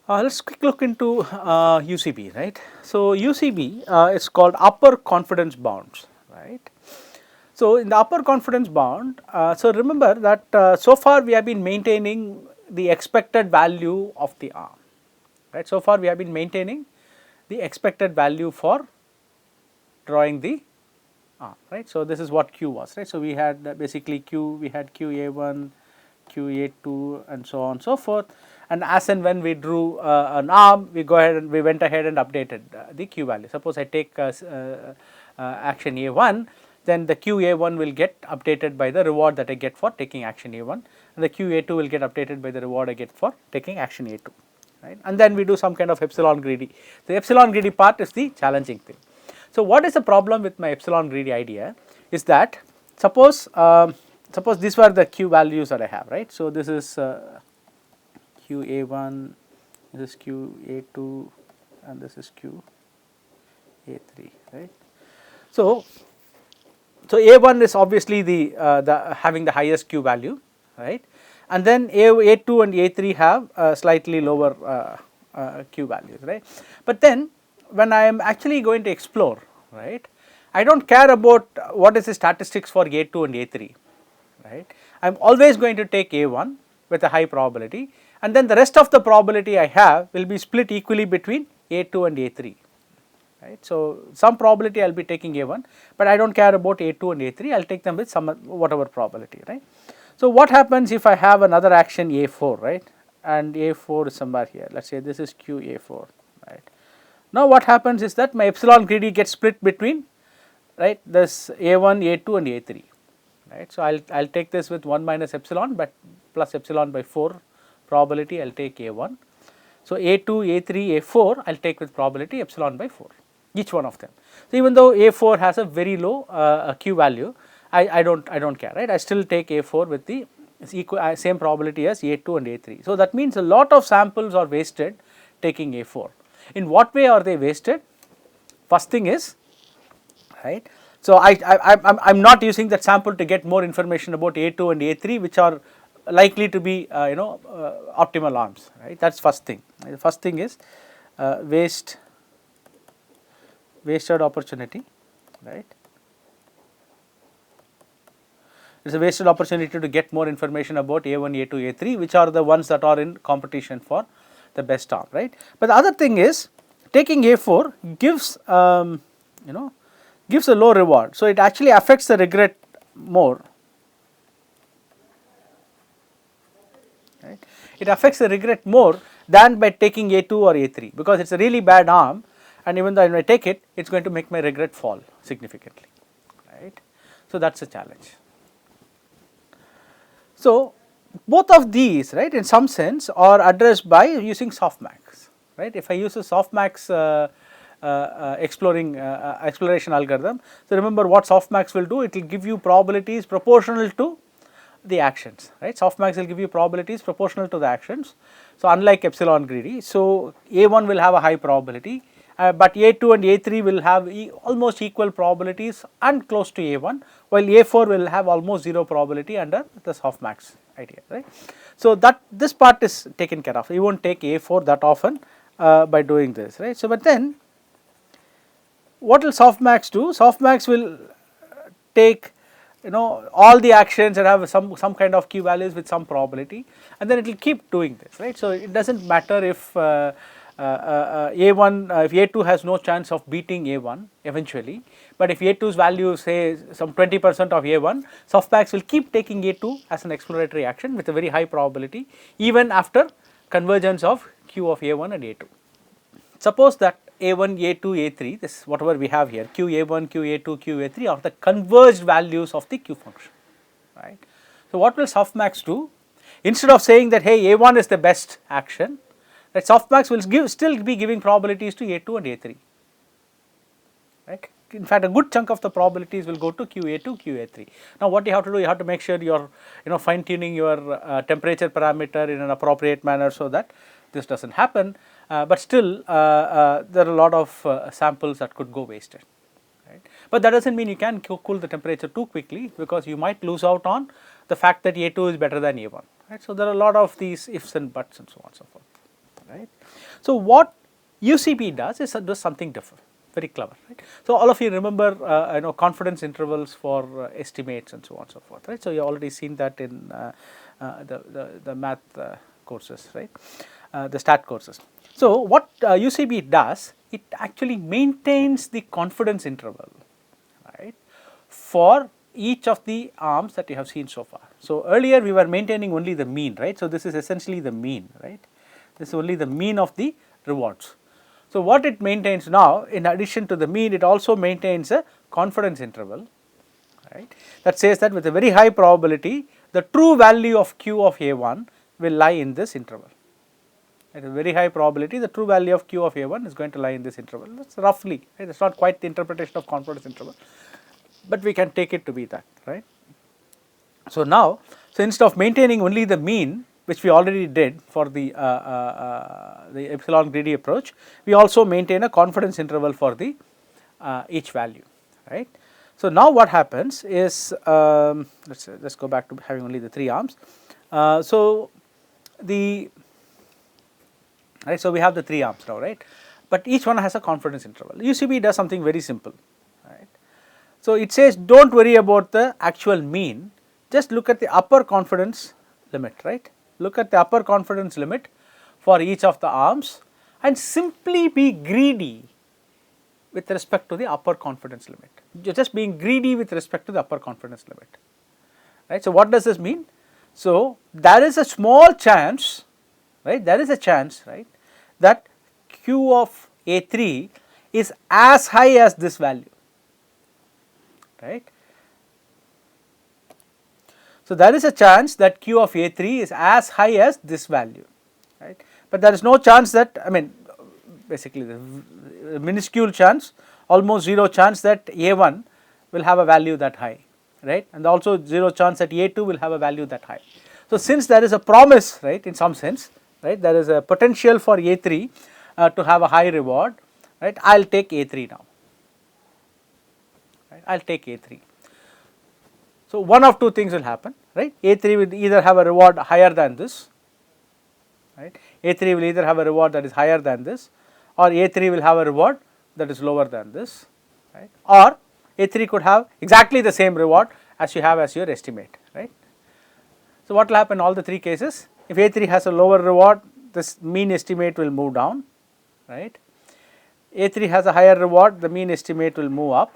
Let's quick look into UCB, right. So, UCB is called upper confidence bounds, right. So, in the upper confidence bound, so remember that so far we have been maintaining the expected value of the arm, right. So far we have been maintaining the expected value for drawing the arm, right. So, this is what Q was, right. So, we had basically Q, we had QA1, QA2 and so on and so forth, and as and when we drew an arm, we went ahead and updated the Q value. Suppose I take action A1, then the QA1 will get updated by the reward that I get for taking action A1, and the QA2 will get updated by the reward I get for taking action A2, right. And then we do some kind of epsilon greedy. The epsilon greedy part is the challenging thing. So, what is the problem with my epsilon greedy idea is that suppose suppose these were the Q values that I have, right. So, this is QA1, this is QA2 and this is QA3, right. So, A1 is obviously the having the highest Q value, right, and then A2 and A3 have slightly lower Q values, right. But then when I am actually going to explore, right, I do not care about what is the statistics for A2 and A3, right. I am always going to take A1 with a high probability, and then the rest of the probability I have will be split equally between A2 and A3. Right. So, some probability I will be taking A1, but I do not care about A2 and A3, I will take them with some whatever probability, right. So, what happens if I have another action A4, right, and A4 is somewhere here, let us say this is QA4, right. Now, what happens is that my epsilon greedy gets split between, right, this A1, A2 and A3, right. So, I will take this with 1 minus epsilon, but plus epsilon by 4 probability I will take A1. So, A2, A3, A4 I will take with probability epsilon by 4, each one of them. So, even though A4 has a very low Q value, I do not care, right, I still take A4 with the same probability as A2 and A3. So, that means a lot of samples are wasted taking A4. In what way are they wasted? First thing is, right, so I am not using that sample to get more information about A2 and A3, which are likely to be optimal arms, right, that is first thing. The first thing is wasted opportunity, right. It is a wasted opportunity to get more information about A1, A2, A3, which are the ones that are in competition for the best arm, right. But the other thing is taking A4 gives gives a low reward. So, it actually affects the regret more, right. It affects the regret more than by taking A2 or A3, because it is a really bad arm, and even though when I take it, it is going to make my regret fall significantly, right. So, that is a challenge. So, both of these, right, in some sense are addressed by using softmax, right. If I use a softmax exploration algorithm, so remember what softmax will do, it will give you probabilities proportional to the actions, right. Softmax will give you probabilities proportional to the actions. So, unlike epsilon greedy, so A1 will have a high probability, but A2 and A3 will have almost equal probabilities and close to A1, while A4 will have almost 0 probability under the softmax idea, right. So, that this part is taken care of, you will not take A4 that often by doing this, right. So, but then what will softmax do? Softmax will take all the actions that have some kind of Q values with some probability, and then it will keep doing this, right. So, it does not matter if A1, if A2 has no chance of beating A1 eventually, but if A2's value say some 20% of A1, softmax will keep taking A2 as an exploratory action with a very high probability even after convergence of Q of A1 and A2. Suppose that A1, A2, A3, this whatever we have here, QA1, QA2, QA3 are the converged values of the Q function, right. So, what will softmax do? Instead of saying that hey, A1 is the best action, that softmax will still be giving probabilities to A2 and A3, right. In fact, a good chunk of the probabilities will go to QA2, QA3. Now, what you have to do, you have to make sure you are fine tuning your temperature parameter in an appropriate manner so that this does not happen, but still there are a lot of samples that could go wasted, right. But that does not mean you can cool the temperature too quickly, because you might lose out on the fact that A2 is better than A1, right. So, there are a lot of these ifs and buts and so on and so forth. right. So, what UCB does is does something different, very clever, right. So, all of you remember confidence intervals for estimates and so on and so forth, right. So, you already seen that in the math courses, right, the stat courses. So, what UCB does, it actually maintains the confidence interval, right, for each of the arms that you have seen so far. So, earlier we were maintaining only the mean, right. So, this is essentially the mean, right, this is only the mean of the rewards. So, what it maintains now, in addition to the mean, it also maintains a confidence interval, right, that says that with a very high probability the true value of q of A1 will lie in this interval. At a very high probability the true value of q of A1 is going to lie in this interval, that is roughly, right, that is not quite the interpretation of confidence interval, but we can take it to be that, right. So, now, so instead of maintaining only the mean, which we already did for the epsilon greedy approach, we also maintain a confidence interval for the each value, right. So, now what happens is, let's go back to having only the 3 arms. So, the right, so we have the 3 arms now, right, but each one has a confidence interval. UCB does something very simple, right. So, it says do not worry about the actual mean, just look at the upper confidence limit, right, look at the upper confidence limit for each of the arms and simply be greedy with respect to the upper confidence limit. You are just being greedy with respect to the upper confidence limit, right. So, what does this mean? So, there is a small chance, right, there is a chance, right, that q of A3 is as high as this value, right. So, there is a chance that q of A3 is as high as this value, right, but there is no chance that, I mean basically the minuscule chance, almost 0 chance that A1 will have a value that high, right, and also 0 chance that A2 will have a value that high. So, since there is a promise, right, in some sense, right, there is a potential for A3 to have a high reward, right, I will take A3 now, right, I will take A3. So, one of 2 things will happen, right, A3 will either have a reward higher than this, right, A3 will either have a reward that is higher than this, or A3 will have a reward that is lower than this, right, or A3 could have exactly the same reward as you have as your estimate, right. So, what will happen in all the 3 cases? If A3 has a lower reward, this mean estimate will move down, right. A3 has a higher reward, the mean estimate will move up,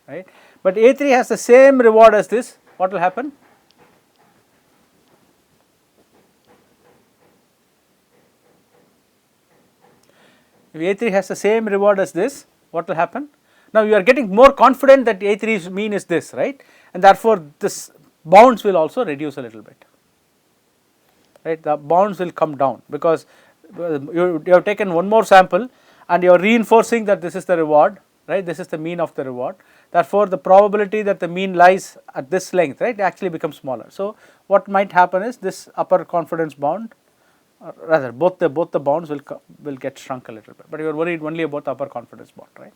right, but A3 has the same reward as this, what will happen? If A3 has the same reward as this, what will happen? Now, you are getting more confident that A3's mean is this, right, and therefore, this bounds will also reduce a little bit, right, the bounds will come down because you have taken one more sample and you are reinforcing that this is the reward, right, this is the mean of the reward. Therefore, the probability that the mean lies at this length, right, actually becomes smaller. So, what might happen is this upper confidence bound, or rather both the bounds will get shrunk a little bit, but you are worried only about the upper confidence bound, right.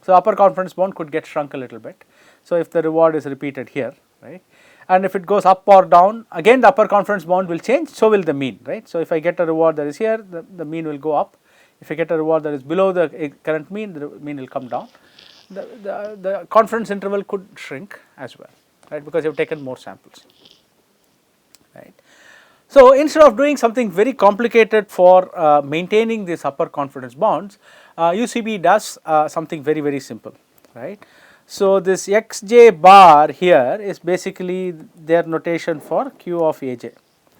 So, upper confidence bound could get shrunk a little bit. So, if the reward is repeated here, right, and if it goes up or down, again the upper confidence bound will change, so will the mean, right. So, if I get a reward that is here, the mean will go up. If I get a reward that is below the current mean, the mean will come down. The confidence interval could shrink as well, right, because you have taken more samples, right. So, instead of doing something very complicated for maintaining these upper confidence bounds, UCB does something very simple, right. So, this xj bar here is basically their notation for q of aj,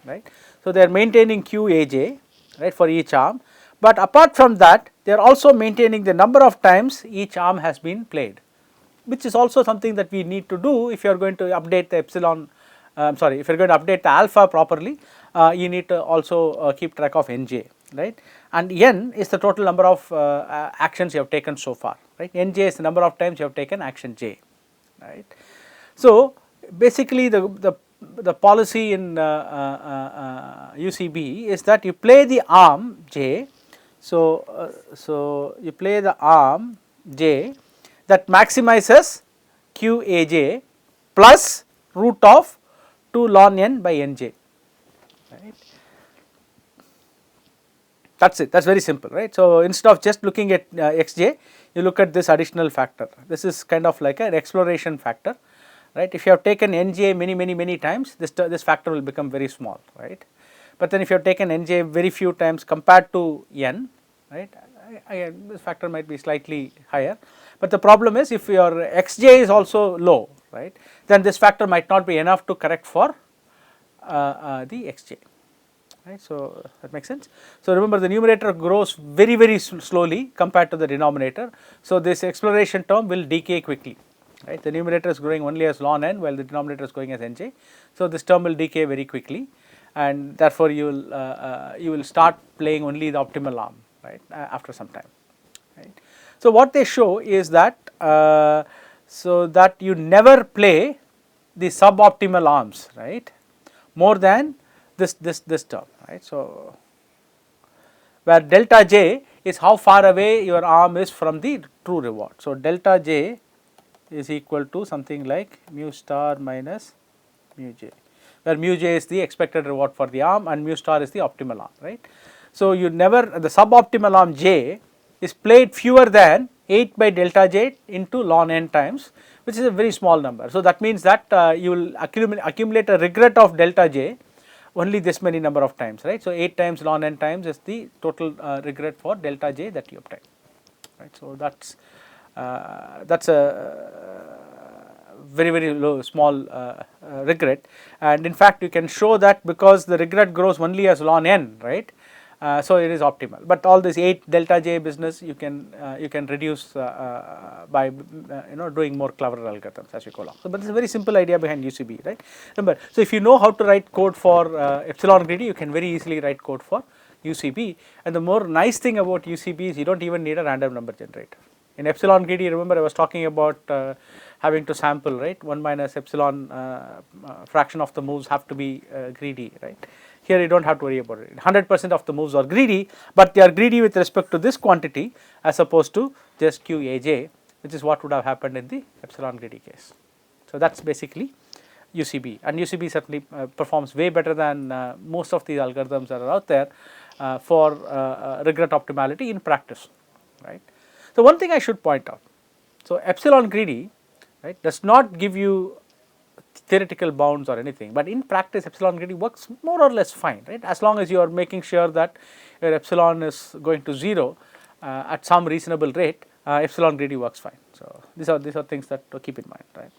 right. So, they are maintaining q aj, right, for each arm, but apart from that they are also maintaining the number of times each arm has been played, which is also something that we need to do if you are going to update the epsilon, if you are going to update the alpha properly, you need to also keep track of nj, right, and n is the total number of actions you have taken so far, right, nj is the number of times you have taken action j, right. So, basically the policy in UCB is that you play the arm j, so you play the arm j that maximizes qaj plus root of 2 ln n by nj, right. That's it, that's very simple, right. So, instead of just looking at xj, you look at this additional factor. This is kind of like an exploration factor, right. If you have taken nj many times, this factor will become very small, right. But then if you have taken nj very few times compared to n, right, again this factor might be slightly higher. But the problem is, if your xj is also low, right, then this factor might not be enough to correct for the xj. Right. So, that makes sense. So, remember the numerator grows very slowly compared to the denominator. So, this exploration term will decay quickly, right. The numerator is growing only as ln n while the denominator is growing as nj. So, this term will decay very quickly, and therefore, you will start playing only the optimal arm, right, after some time, right. So, what they show is that so that you never play the suboptimal arms, right, more than this term, right. So, where delta j is how far away your arm is from the true reward. So, delta j is equal to something like mu star minus mu j, where mu j is the expected reward for the arm and mu star is the optimal arm, right. So, you never, the suboptimal arm j is played fewer than 8 by delta j into ln n times, which is a very small number. So, that means that you will accumulate a regret of delta j only this many number of times, right. So, 8 times ln n times is the total regret for delta j that you obtain, right. So, that's a very low small regret, and in fact you can show that because the regret grows only as ln n, right. So, it is optimal, but all this 8 delta j business you can reduce by doing more clever algorithms as you go along. So, but this is a very simple idea behind UCB, right. Remember, so if you know how to write code for epsilon greedy, you can very easily write code for UCB, and the more nice thing about UCB is you do not even need a random number generator. In epsilon greedy, remember I was talking about having to sample, right, 1 minus epsilon fraction of the moves have to be greedy, right. Here you do not have to worry about it, 100% of the moves are greedy, but they are greedy with respect to this quantity as opposed to just qaj, which is what would have happened in the epsilon greedy case. So, that is basically UCB, and UCB certainly performs way better than most of these algorithms that are out there for regret optimality in practice, right. So, one thing I should point out, so epsilon greedy, right, does not give you theoretical bounds or anything, but in practice epsilon greedy works more or less fine, right, as long as you are making sure that your epsilon is going to 0 at some reasonable rate, epsilon greedy works fine. So, these are things that to keep in mind, right.